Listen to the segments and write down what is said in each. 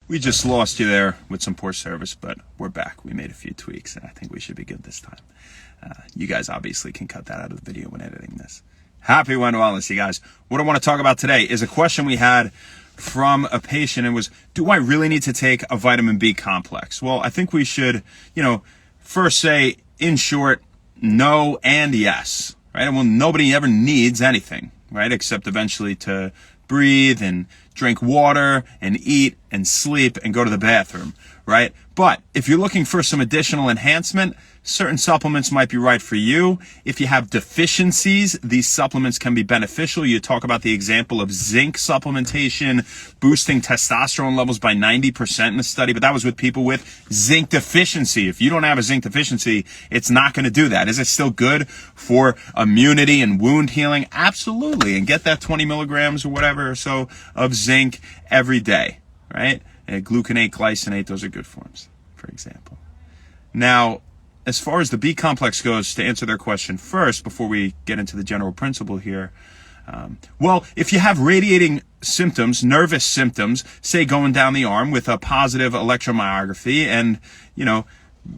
We just lost you there with some poor service, but we're back. We made a few tweaks, and I think we should be good this time. You guys obviously can cut that out of the video when editing this. Happy One Wellness, you guys. What I want to talk about today is a question we had from a patient, and was, do I really need to take a vitamin B complex? Well, I think we should, first say, in short, no and yes, right? Well, nobody ever needs anything, right? Except eventually to breathe and drink water and eat and sleep and go to the bathroom, right? But if you're looking for some additional enhancement, certain supplements might be right for you. If you have deficiencies, these supplements can be beneficial. You talk about the example of zinc supplementation, boosting testosterone levels by 90% in the study, but that was with people with zinc deficiency. If you don't have a zinc deficiency, it's not going to do that. Is it still good for immunity and wound healing? Absolutely. And get that 20 milligrams or whatever or so of zinc every day, right? And gluconate, glycinate, those are good forms, for example. Now, as far as the B complex goes, to answer their question first, before we get into the general principle here, well, if you have radiating symptoms, nervous symptoms, say going down the arm with a positive electromyography, and,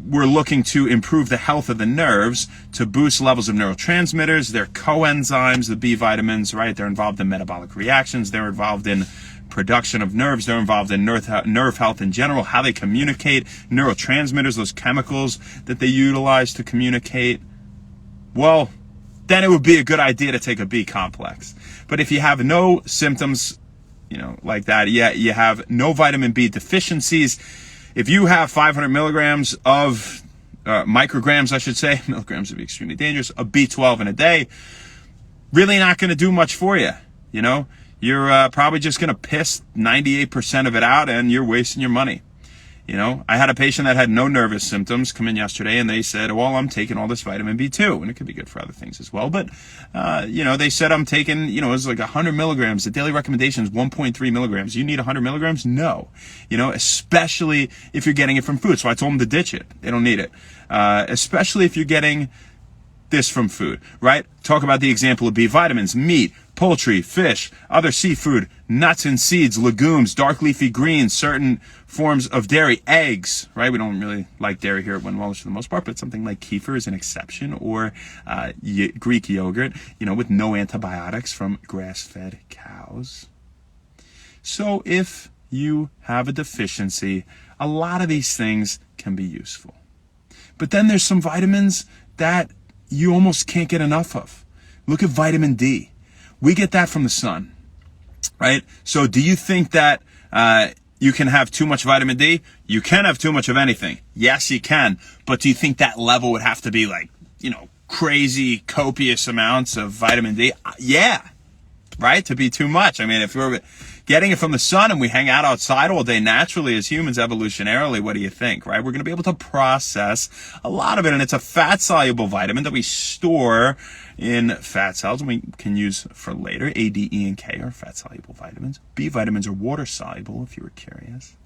we're looking to improve the health of the nerves to boost levels of neurotransmitters, they're coenzymes, the B vitamins, right? They're involved in metabolic reactions, they're involved in production of nerves, they're involved in nerve health in general, how they communicate, neurotransmitters, those chemicals that they utilize to communicate. Well, then it would be a good idea to take a B complex. But if you have no symptoms, like that, you have no vitamin B deficiencies. If you have 500 milligrams of micrograms, I should say, milligrams would be extremely dangerous, of B12 in a day, really not going to do much for you, You're probably just going to piss 98% of it out, and you're wasting your money. I had a patient that had no nervous symptoms come in yesterday, and they said, well, I'm taking all this vitamin B2, and it could be good for other things as well. But, they said I'm taking, it was like 100 milligrams. The daily recommendation is 1.3 milligrams. You need 100 milligrams? No. Especially if you're getting it from food. So I told them to ditch it. They don't need it. Especially if you're getting this from food, right? Talk about the example of B vitamins, meat, poultry, fish, other seafood, nuts and seeds, legumes, dark leafy greens, certain forms of dairy, eggs, right? We don't really like dairy here at One Wellness for the most part, but something like kefir is an exception, or Greek yogurt, with no antibiotics from grass-fed cows. So if you have a deficiency, a lot of these things can be useful. But then there's some vitamins that you almost can't get enough of. Look at vitamin D. We get that from the sun, right? So do you think that you can have too much vitamin D? You can have too much of anything. Yes, you can. But do you think that level would have to be like, crazy, copious amounts of vitamin D? Yeah, right? To be too much. I mean, if we're getting it from the sun and we hang out outside all day naturally as humans evolutionarily, what do you think, right? We're going to be able to process a lot of it, and it's a fat-soluble vitamin that we store in fat cells and we can use for later. A, D, E, and K are fat-soluble vitamins. B vitamins are water-soluble, if you were curious.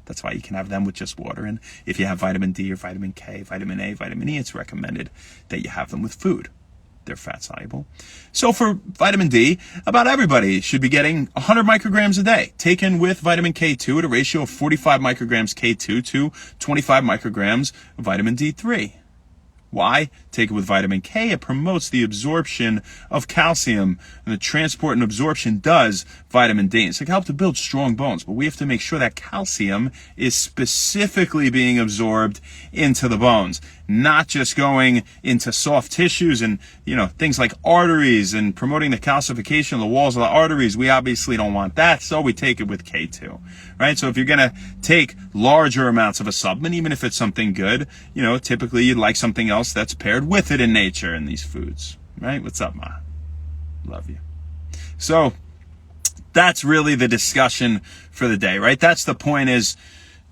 That's why you can have them with just water. And if you have vitamin D or vitamin K, vitamin A, vitamin E, it's recommended that you have them with food. They're fat soluble. So for vitamin D, about everybody should be getting 100 micrograms a day, taken with vitamin K2 at a ratio of 45 micrograms K2 to 25 micrograms of vitamin D3. Why? Take it with vitamin K. It promotes the absorption of calcium, and the transport and absorption does vitamin D. It's going to help to build strong bones, but we have to make sure that calcium is specifically being absorbed into the bones, not just going into soft tissues and, things like arteries and promoting the calcification of the walls of the arteries. We obviously don't want that, so we take it with K2, right? So if you're going to take larger amounts of a supplement, even if it's something good, typically you'd like something else that's paired with it in nature in these foods, right? What's up, Ma? Love you. So that's really the discussion for the day, right? That's the point, is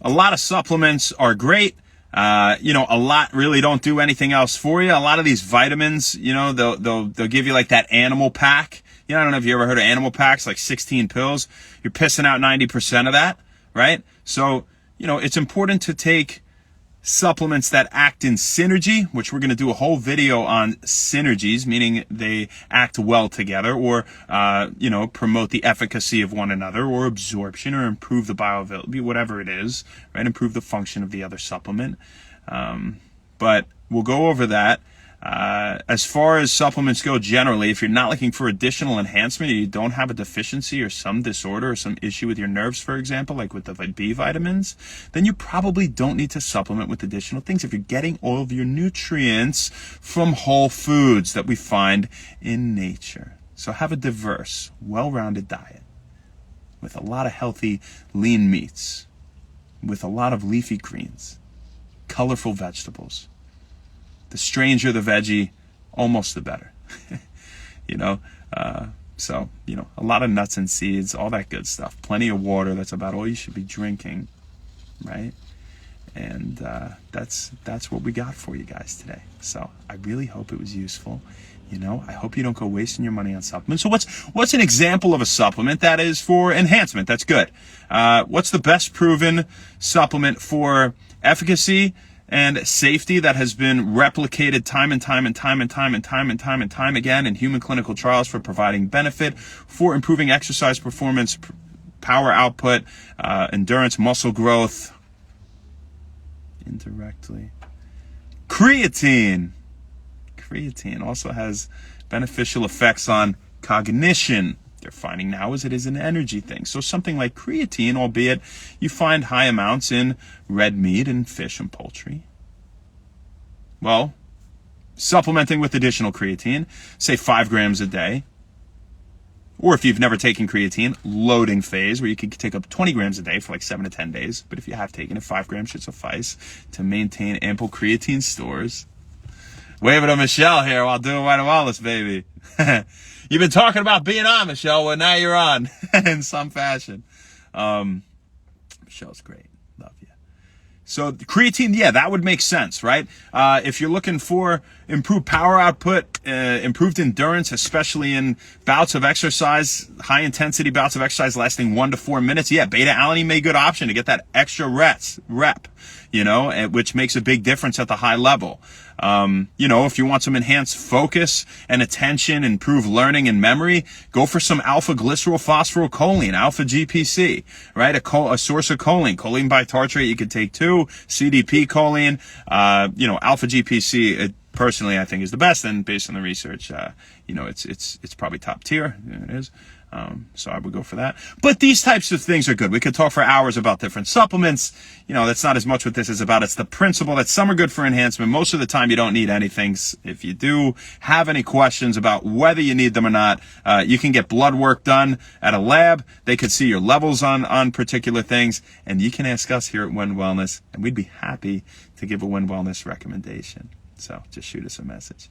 a lot of supplements are great. A lot really don't do anything else for you. A lot of these vitamins, they'll give you like that animal pack. I don't know if you ever heard of animal packs, like 16 pills. You're pissing out 90% of that, right? So, it's important to take supplements that act in synergy, which we're going to do a whole video on synergies, meaning they act well together, or promote the efficacy of one another, or absorption, or improve the bioavailability, whatever it is, right? Improve the function of the other supplement. But we'll go over that. As far as supplements go generally, if you're not looking for additional enhancement, or you don't have a deficiency or some disorder or some issue with your nerves, for example, like with the B vitamins, then you probably don't need to supplement with additional things if you're getting all of your nutrients from whole foods that we find in nature. So have a diverse, well-rounded diet with a lot of healthy, lean meats, with a lot of leafy greens, colorful vegetables. The stranger the veggie, almost the better. So, a lot of nuts and seeds, all that good stuff. Plenty of water. That's about all you should be drinking, right? And that's what we got for you guys today. So I really hope it was useful. I hope you don't go wasting your money on supplements. So what's an example of a supplement that is for enhancement? That's good. What's the best proven supplement for efficacy and safety that has been replicated time and time again in human clinical trials for providing benefit, for improving exercise performance, power output, endurance, muscle growth, indirectly? Creatine. Creatine also has beneficial effects on cognition. They're finding now as it is an energy thing. So something like creatine, albeit you find high amounts in red meat and fish and poultry. Well, supplementing with additional creatine, say 5 grams a day, or if you've never taken creatine, loading phase, where you can take up 20 grams a day for like 7 to 10 days. But if you have taken it, 5 grams should suffice to maintain ample creatine stores. Waving to Michelle here while doing White and Wellness, baby. You've been talking about being on, Michelle. Well, now you're on in some fashion. Michelle's great. Love you. So creatine, yeah, that would make sense, right? If you're looking for improved power output, improved endurance, especially in bouts of exercise, high intensity bouts of exercise lasting 1 to 4 minutes, yeah, beta-alanine may be a good option to get that extra rep, which makes a big difference at the high level. If you want some enhanced focus and attention, improve learning and memory, go for some alpha glycerylphosphorylcholine, alpha GPC, right? A source of choline. Choline bitartrate you could take too. CDP choline, alpha GPC, personally I think is the best, and based on the research, it's probably top tier. It is. So I would go for that. But these types of things are good. We could talk for hours about different supplements. That's not as much what this is about. It's the principle that some are good for enhancement. Most of the time you don't need anything. If you do have any questions about whether you need them or not, you can get blood work done at a lab. They could see your levels on particular things, and you can ask us here at Win Wellness, and we'd be happy to give a Win Wellness recommendation. So just shoot us a message.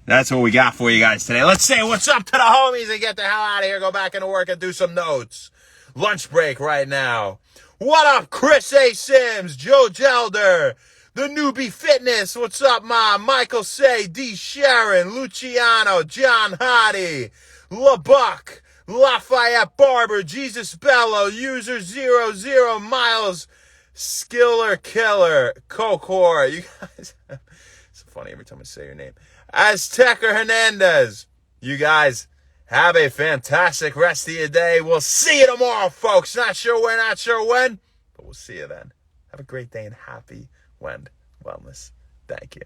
That's what we got for you guys today. Let's say what's up to the homies and get the hell out of here. Go back into work and do some notes. Lunch break right now. What up, Chris A. Sims, Joe Gelder, the Newbie Fitness. What's up, Mom? Michael Say, D. Sharon, Luciano, John Hottie, LaBuck, Lafayette Barber, Jesus Bello, User 00 Miles, Skiller Killer, Cocor. You guys, it's funny every time I say your name. Azteca Hernandez. You guys have a fantastic rest of your day. We'll see you tomorrow, folks. Not sure where, not sure when, but we'll see you then. Have a great day and happy Wellness. Thank you.